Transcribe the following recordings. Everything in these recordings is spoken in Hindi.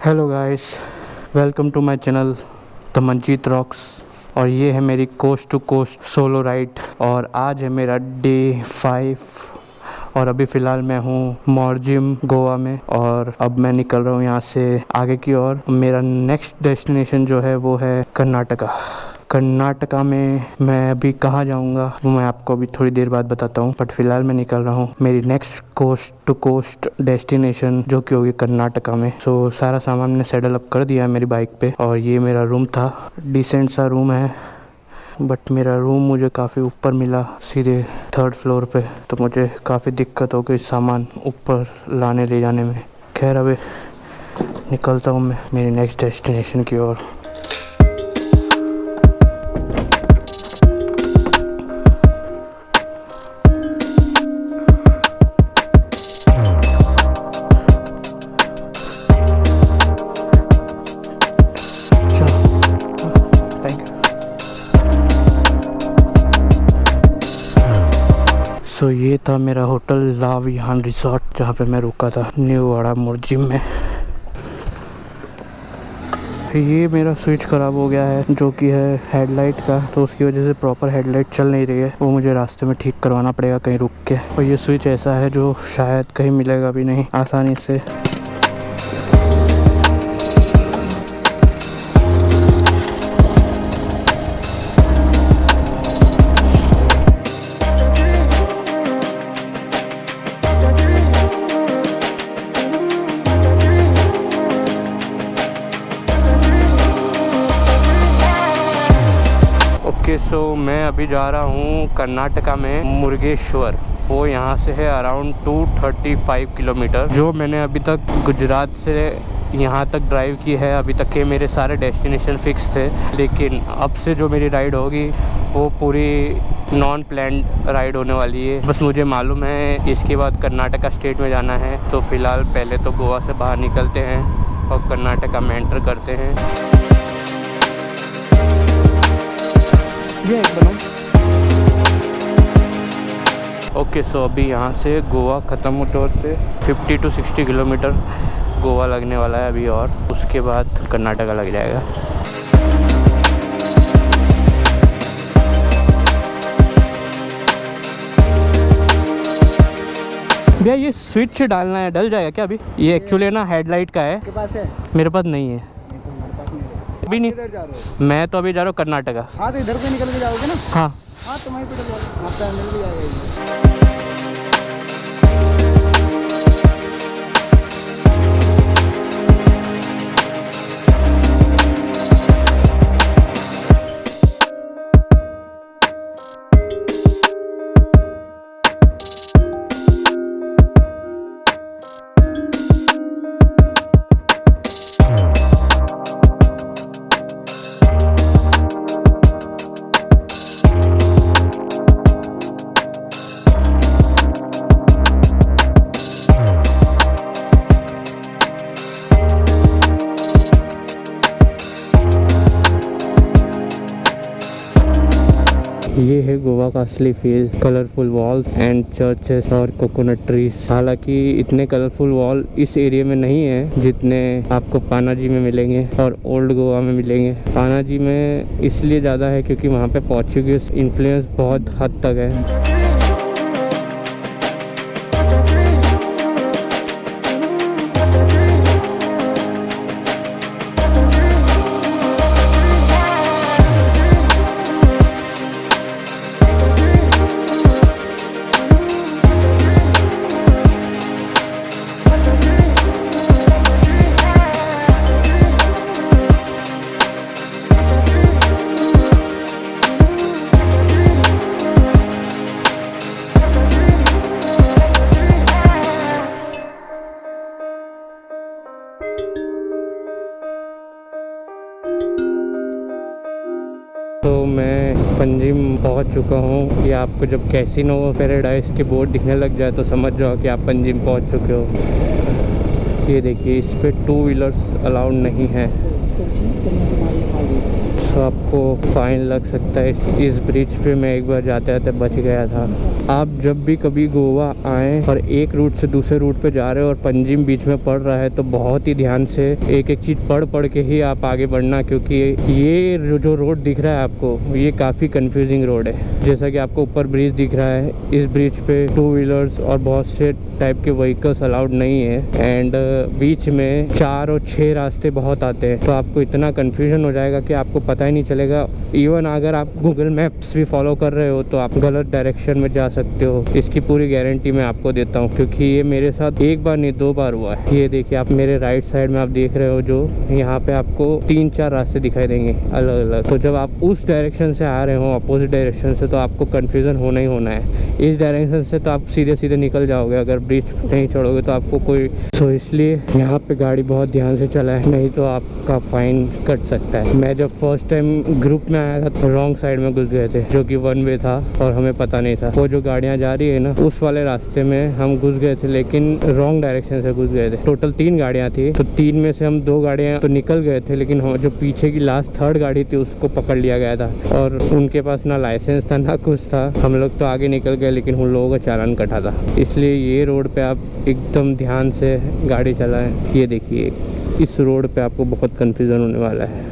Hello guys, welcome to my channel the Manjeet rocks. और ये है मेरी coast to coast solo ride और आज है मेरा डे 5 और अभी फ़िलहाल मैं हूँ मॉर्जिम गोवा में और अब मैं निकल रहा हूँ यहाँ से आगे की ओर। मेरा नेक्स्ट डेस्टिनेशन जो है वो है कर्नाटका में मैं अभी कहाँ जाऊँगा वो मैं आपको अभी थोड़ी देर बाद बताता हूँ, बट फिलहाल मैं निकल रहा हूँ मेरी next coast to coast destination जो कि होगी कर्नाटका में। सो सारा सामान मैंने सेटल अप कर दिया है मेरी बाइक पे और ये मेरा रूम था। डिसेंट सा रूम है बट मेरा रूम मुझे काफ़ी ऊपर मिला, सीधे 3rd फ्लोर पे, तो मुझे काफ़ी दिक्कत हो गई सामान ऊपर लाने ले जाने में। खैर अभी निकलता हूँ मैं मेरी नेक्स्ट डेस्टिनेशन की ओर। सो ये था मेरा होटल ला विहान रिसोर्ट जहाँ पे मैं रुका था न्यू वाड़ा मॉर्जिम में। ये मेरा स्विच ख़राब हो गया है जो कि है हेडलाइट का, तो उसकी वजह से प्रॉपर हेडलाइट चल नहीं रही है। वो मुझे रास्ते में ठीक करवाना पड़ेगा कहीं रुक के। और ये स्विच ऐसा है जो शायद कहीं मिलेगा भी नहीं आसानी से। सो मैं अभी जा रहा हूँ कर्नाटका में मुर्गेश्वर। वो यहाँ से है अराउंड 235 किलोमीटर। जो मैंने अभी तक गुजरात से यहाँ तक ड्राइव की है, अभी तक के मेरे सारे डेस्टिनेशन फिक्स थे, लेकिन अब से जो मेरी राइड होगी वो पूरी नॉन प्लान्ड राइड होने वाली है। बस मुझे मालूम है इसके बाद कर्नाटका स्टेट में जाना है, तो फ़िलहाल पहले तो गोवा से बाहर निकलते हैं और कर्नाटका में एंटर करते हैं। ओके, सो अभी यहाँ से गोवा ख़त्म होते होते 50 to 60 किलोमीटर गोवा लगने वाला है अभी, और उसके बाद कर्नाटका लग जाएगा। भैया ये स्विच डालना है, डल जाएगा क्या अभी? ये एक्चुअली ना हेडलाइट का है। आपके पास है? मेरे पास नहीं है। अभी नहीं, मैं तो अभी जा रहा हूँ कर्नाटका। हाँ तो इधर से निकल के जाओगे ना? हाँ हाँ, तो वहीं पे आपका मिल भी जाएगा। ये है गोवा का असली feel, colourful walls and churches और कोकोनट ट्रीज। हालांकि इतने कलरफुल वॉल इस एरिया में नहीं है जितने आपको पानाजी में मिलेंगे और ओल्ड गोवा में मिलेंगे। पानाजी में इसलिए ज़्यादा है क्योंकि वहाँ पे पोर्चुगीज इन्फ्लुएंस बहुत हद तक है। तो मैं पंजिम पहुंच चुका हूं। ये आपको जब कैसीनो पैराडाइज के बोर्ड दिखने लग जाए तो समझ जाओ कि आप पंजिम पहुंच चुके हो। ये देखिए, इस पे 2 व्हीलर्स अलाउड नहीं है। तो आपको फाइन लग सकता है। इस ब्रिज पे मैं एक बार जाते जाते बच गया था। आप जब भी कभी गोवा आएँ और एक रूट से दूसरे रूट पे जा रहे हो और पंजिम बीच में पड़ रहा है तो बहुत ही ध्यान से एक एक चीज़ पढ़ के ही आप आगे बढ़ना, क्योंकि ये जो रोड दिख रहा है आपको, ये काफ़ी कंफ्यूजिंग रोड है। जैसा कि आपको ऊपर ब्रिज दिख रहा है, इस ब्रिज पे 2 व्हीलर्स और बहुत से टाइप के व्हीकल्स अलाउड नहीं है। एंड बीच में 4 और 6 रास्ते बहुत आते हैं, तो आपको इतना कन्फ्यूजन हो जाएगा कि आपको पता ही नहीं चलेगा। इवन अगर आप गूगल मैप्स भी फॉलो कर रहे हो तो आप गलत डायरेक्शन में जा सकते हो। इसकी पूरी गारंटी मैं आपको देता हूँ, क्योंकि ये मेरे साथ एक बार नहीं 2 बार हुआ है। ये देखिए, आप मेरे राइट साइड में आप देख रहे हो, जो यहाँ पे आपको 3-4 रास्ते दिखाई देंगे अलग अलग। तो जब आप उस डायरेक्शन से आ रहे हो, अपोजिट डायरेक्शन से, तो आपको कन्फ्यूज़न होना ही होना है। इस डायरेक्शन से तो आप सीधे सीधे निकल जाओगे, अगर ब्रिज नहीं चढ़ोगे तो आपको कोई। सो इसलिए यहाँ पे गाड़ी बहुत ध्यान से चलाए, नहीं तो आपका फाइन कट सकता है। मैं जब फर्स्ट टाइम ग्रुप में आया था तो रॉन्ग साइड में घुस गए थे, जो कि 1 वे था और हमें पता नहीं था। वो जो गाड़ियाँ जा रही है ना, उस वाले रास्ते में हम घुस गए थे, लेकिन रॉन्ग डायरेक्शन से घुस गए थे। टोटल 3 गाड़ियाँ थी, तो 3 में से हम 2 गाड़ियाँ तो निकल गए थे, लेकिन जो पीछे की लास्ट 3rd गाड़ी थी उसको पकड़ लिया गया था, और उनके पास ना लाइसेंस था ना कुछ था। हम लोग तो आगे निकल गए, लेकिन उन लोगों का चालान कटा था। इसलिए ये रोड पे आप एकदम ध्यान से गाड़ी चलाएं। ये देखिए, इस रोड पे आपको बहुत कन्फ्यूज़न होने वाला है,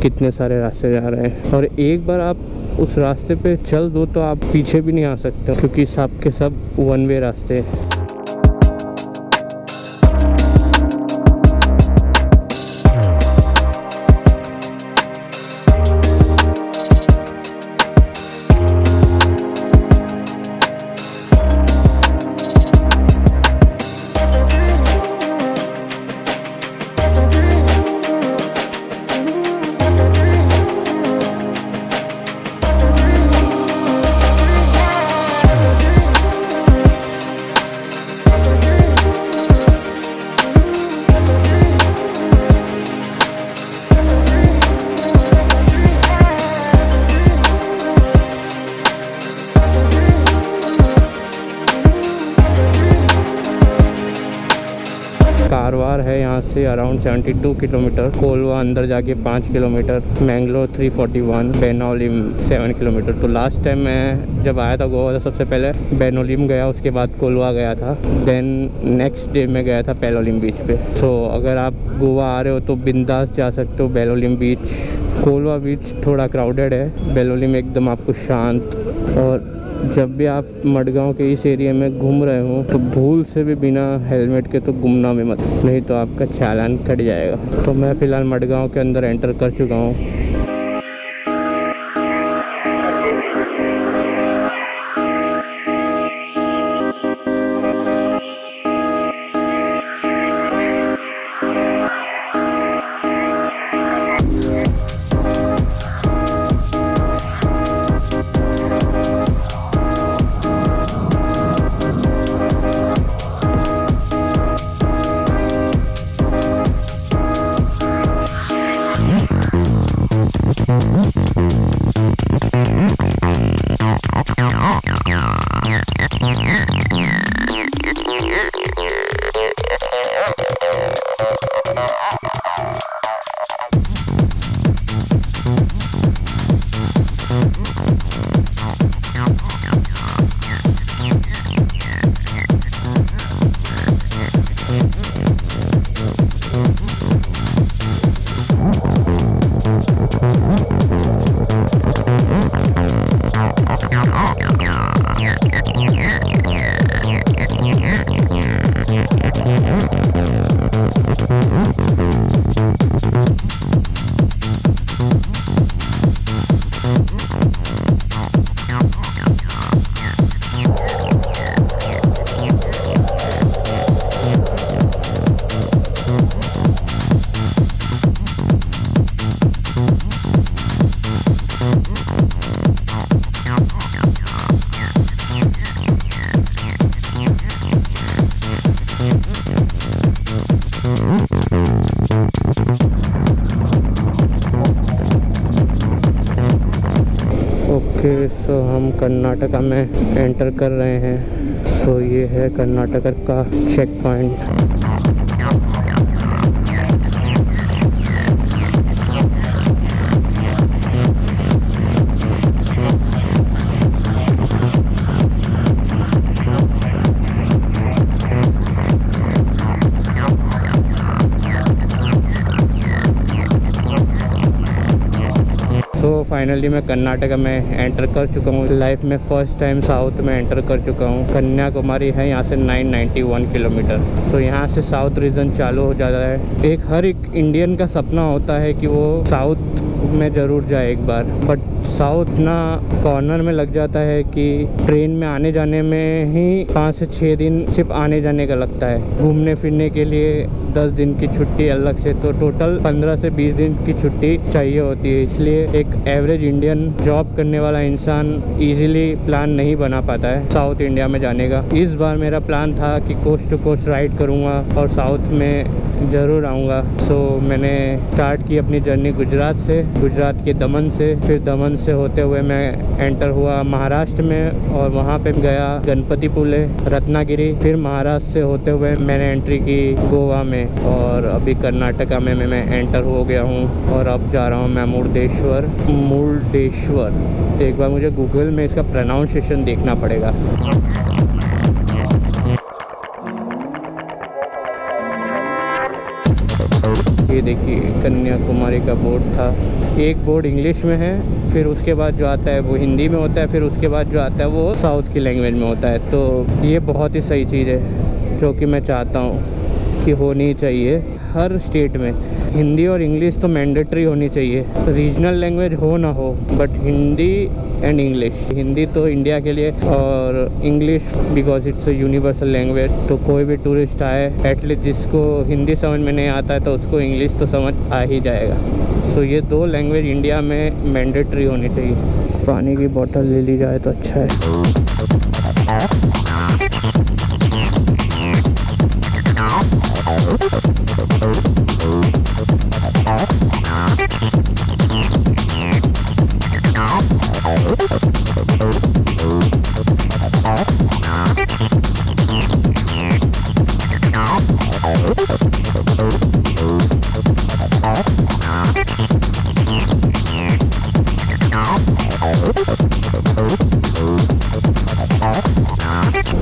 कितने सारे रास्ते जा रहे हैं, और एक बार आप उस रास्ते पे चल दो तो आप पीछे भी नहीं आ सकते, क्योंकि सब के सब 1 वे रास्ते हैं। कारवार है यहाँ से अराउंड 72 किलोमीटर, कोलवा अंदर जाके 5 किलोमीटर, मैंगलोर 341, बेनोलिम 7 किलोमीटर। तो लास्ट टाइम मैं जब आया था गोवा, तो सबसे पहले बेनोलिम गया, उसके बाद कोलवा गया था, देन नेक्स्ट डे में गया था पेलोलिम बीच पे। सो अगर आप गोवा आ रहे हो तो बिंदास जा सकते हो बेलोलिम बीच। कोलवा बीच थोड़ा क्राउडेड है, बेलोलिम एकदम आपको शांत। और जब भी आप मडगांव के इस एरिया में घूम रहे हो तो भूल से भी बिना हेलमेट के तो घूमना भी मत, नहीं तो आपका चालान कट जाएगा। तो मैं फ़िलहाल मडगांव के अंदर एंटर कर चुका हूँ। ओके, सो हम कर्नाटका में एंटर कर रहे हैं। सो ये है कर्नाटका का चेक पॉइंट। फाइनली मैं कर्नाटका में एंटर कर चुका हूँ। लाइफ में फर्स्ट टाइम साउथ में एंटर कर चुका हूँ। कन्याकुमारी है यहाँ से 991 किलोमीटर। सो यहाँ से साउथ रीजन चालू हो जाता है। हर एक इंडियन का सपना होता है कि वो साउथ में ज़रूर जाए एक बार, बट साउथ ना कॉर्नर में लग जाता है कि ट्रेन में आने जाने में ही 5 से 6 दिन सिर्फ आने जाने का लगता है। घूमने फिरने के लिए 10 दिन की छुट्टी अलग से, तो टोटल 15 से 20 दिन की छुट्टी चाहिए होती है। इसलिए एक एवरेज इंडियन जॉब करने वाला इंसान इजीली प्लान नहीं बना पाता है साउथ इंडिया में जाने का। इस बार मेरा प्लान था कि कोस्ट टू कोस्ट राइड करूँगा और साउथ में ज़रूर आऊँगा। सो मैंने स्टार्ट की अपनी जर्नी गुजरात से, गुजरात के दमन से, फिर दमन से होते हुए मैं एंटर हुआ महाराष्ट्र में और वहाँ पे गया गणपतिपुले, रत्नागिरी, फिर महाराष्ट्र से होते हुए मैंने एंट्री की गोवा में और अभी कर्नाटका में मैं एंटर हो गया हूँ और अब जा रहा हूँ मैं मुर्देश्वर। एक बार मुझे गूगल में इसका प्रोनाउंसिएशन देखना पड़ेगा। ये देखिए कन्याकुमारी का बोर्ड था। एक बोर्ड इंग्लिश में है, फिर उसके बाद जो आता है वो हिंदी में होता है, फिर उसके बाद जो आता है वो साउथ की लैंग्वेज में होता है। तो ये बहुत ही सही चीज़ है जो कि मैं चाहता हूँ कि होनी चाहिए हर स्टेट में। हिंदी और इंग्लिश तो मैंडेटरी होनी चाहिए। रीजनल लैंग्वेज हो ना हो, but Hindi and English. Hindi तो इंडिया के लिए और English because it's a universal language. तो कोई भी टूरिस्ट आए, एटलीस्ट जिसको हिंदी समझ में नहीं आता है तो उसको इंग्लिश तो समझ आ ही जाएगा। सो ये 2 लैंग्वेज इंडिया में मैंडेटरी होनी चाहिए। पानी की बोतल ले ली जाए तो अच्छा है।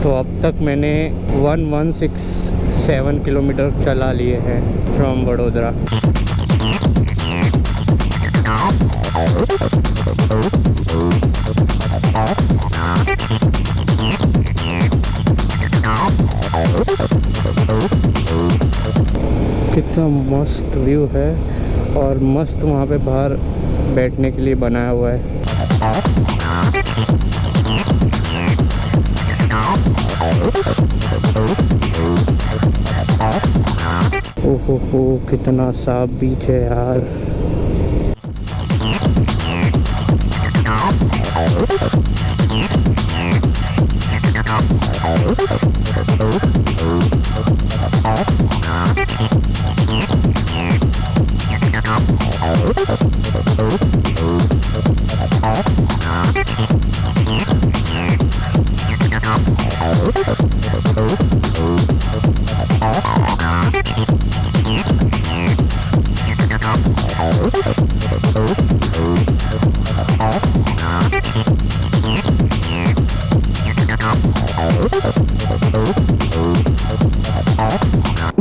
तो अब तक मैंने 1167 किलोमीटर चला लिए हैं फ्रॉम वडोदरा। कितना मस्त व्यू है और मस्त वहाँ पे बाहर बैठने के लिए बनाया हुआ है। ओहो कितना साफ बीच है यार।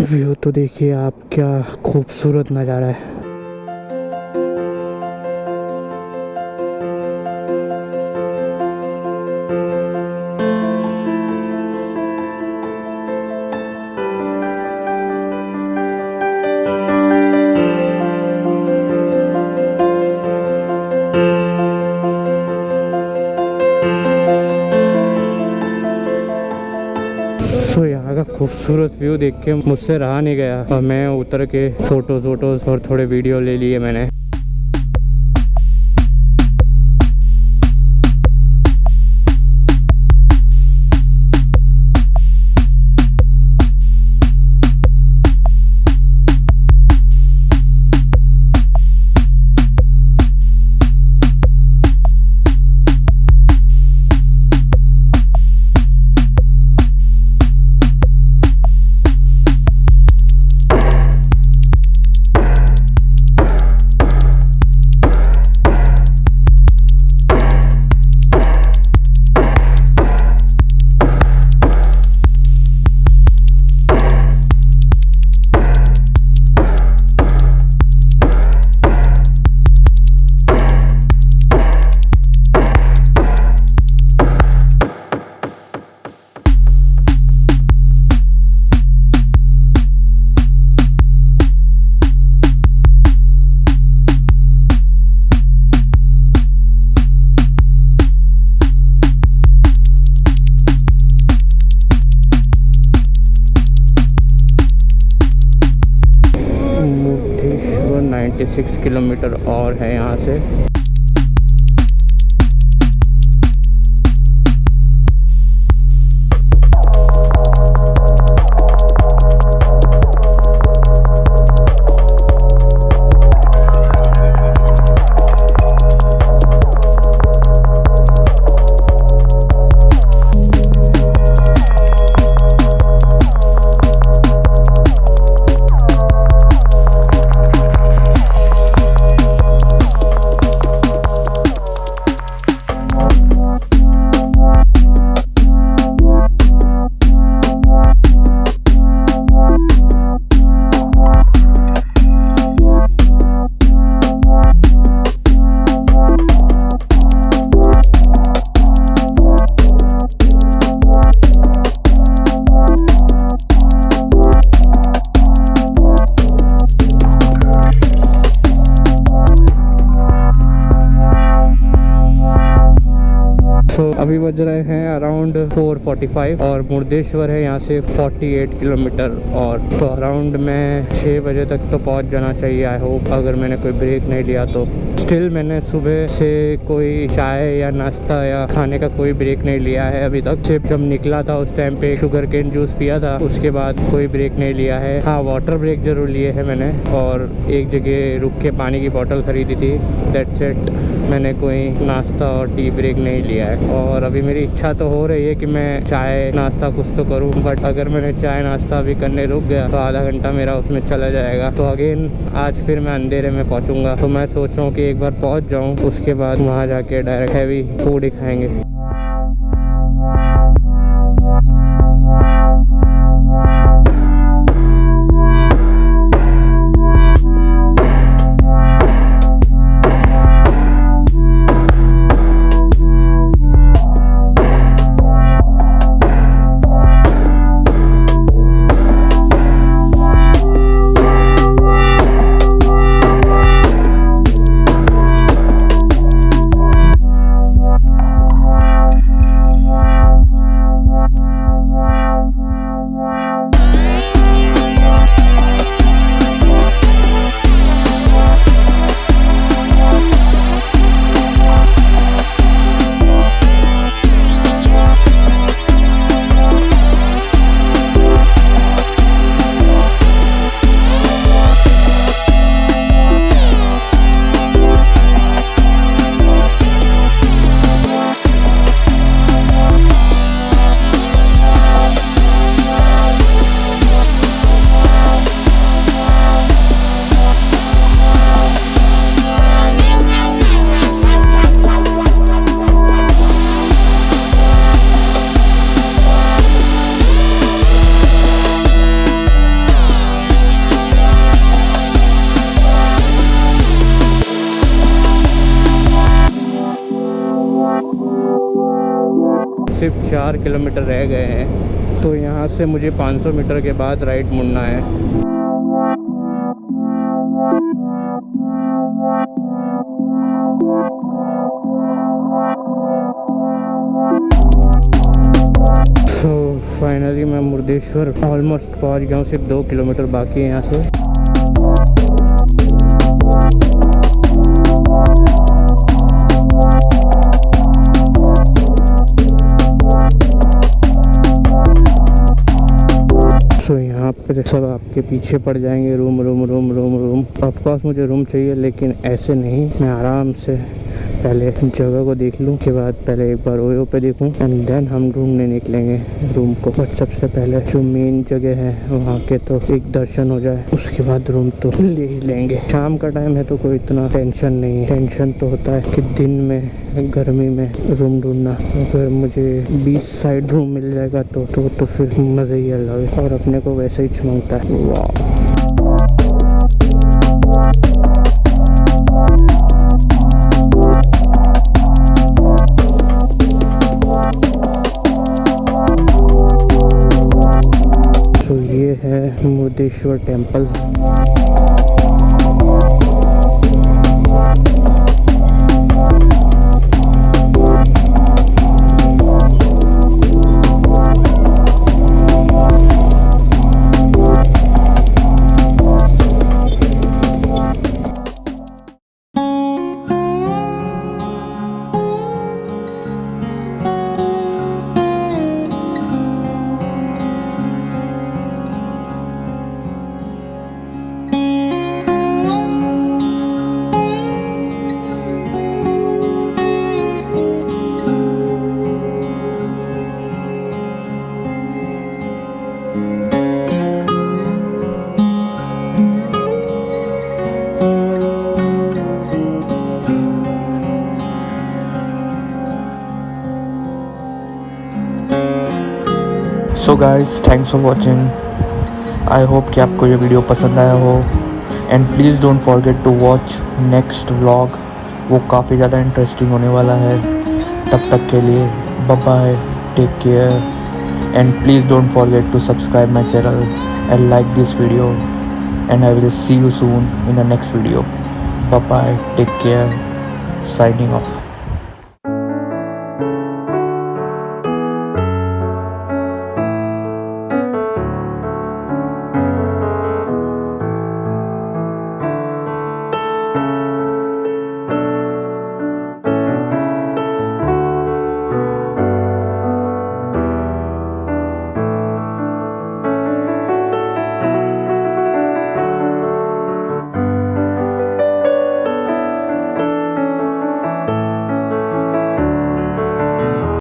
व्यू तो देखिए आप, क्या खूबसूरत नज़ारा है। तो यहाँ का खूबसूरत व्यू देख के मुझसे रहा नहीं गया और मैं उतर के फोटोज और थोड़े वीडियो ले लिए मैंने। 96 किलोमीटर और है यहाँ से। अभी बज रहे हैं अराउंड 4:45 और मुर्देश्वर है यहाँ से 48 किलोमीटर। और तो अराउंड मैं 6 बजे तक तो पहुँच जाना चाहिए आई होप, अगर मैंने कोई ब्रेक नहीं लिया तो। स्टिल मैंने सुबह से कोई चाय या नाश्ता या खाने का कोई ब्रेक नहीं लिया है अभी तक। सिर्फ जब निकला था उस टाइम पे शुगर केन जूस पिया था, उसके बाद कोई ब्रेक नहीं लिया है। हाँ, वाटर ब्रेक ज़रूर लिए है मैंने, और एक जगह रुक के पानी की बोतल ख़रीदी थी, दैट्स इट। मैंने कोई नाश्ता और टी ब्रेक नहीं लिया है। और अभी मेरी इच्छा तो हो रही है कि मैं चाय नाश्ता कुछ तो करूं, बट अगर मैंने चाय नाश्ता भी करने रुक गया तो आधा घंटा मेरा उसमें चला जाएगा। तो अगेन आज फिर मैं अंधेरे में पहुंचूंगा। तो मैं सोच रहा हूँ कि एक बार पहुंच जाऊं, उसके बाद वहां जाके डायरेक्ट हैवी फूड ही खाएंगे। सिर्फ 4 किलोमीटर रह गए हैं, तो यहाँ से मुझे 500 मीटर के बाद राइट मुड़ना है। तो फाइनली मैं मुर्देश्वर ऑलमोस्ट पहुँच गया हूँ, सिर्फ 2 किलोमीटर बाकी है यहाँ से। तो यहाँ पे सब आपके पीछे पड़ जाएंगे, room room room room room. Of course मुझे रूम चाहिए, लेकिन ऐसे नहीं, मैं आराम से पहले जगह को देख लूँ, के बाद पहले एक बार ओयो पे देखूँ एंड देन हम ढूंढने निकलेंगे रूम को। बट सबसे पहले जो मेन जगह है वहाँ के तो एक दर्शन हो जाए, उसके बाद रूम तो ले ही लेंगे। शाम का टाइम है तो कोई इतना टेंशन नहीं है। टेंशन तो होता है कि दिन में गर्मी में रूम ढूंढना। अगर मुझे 20 साइड रूम मिल जाएगा तो फिर मज़ा ही अलग है, और अपने को वैसे ही चमकता है। वाह, है Murudeshwar temple. So guys thanks for watching. I hope कि आपको ये वीडियो पसंद आया हो and please don't forget to watch next vlog, वो काफ़ी ज़्यादा इंटरेस्टिंग होने वाला है। तब तक के लिए bye bye, take care and please don't forget to subscribe my channel and like this video and I will see you soon in the next video. Bye bye, take care, signing off.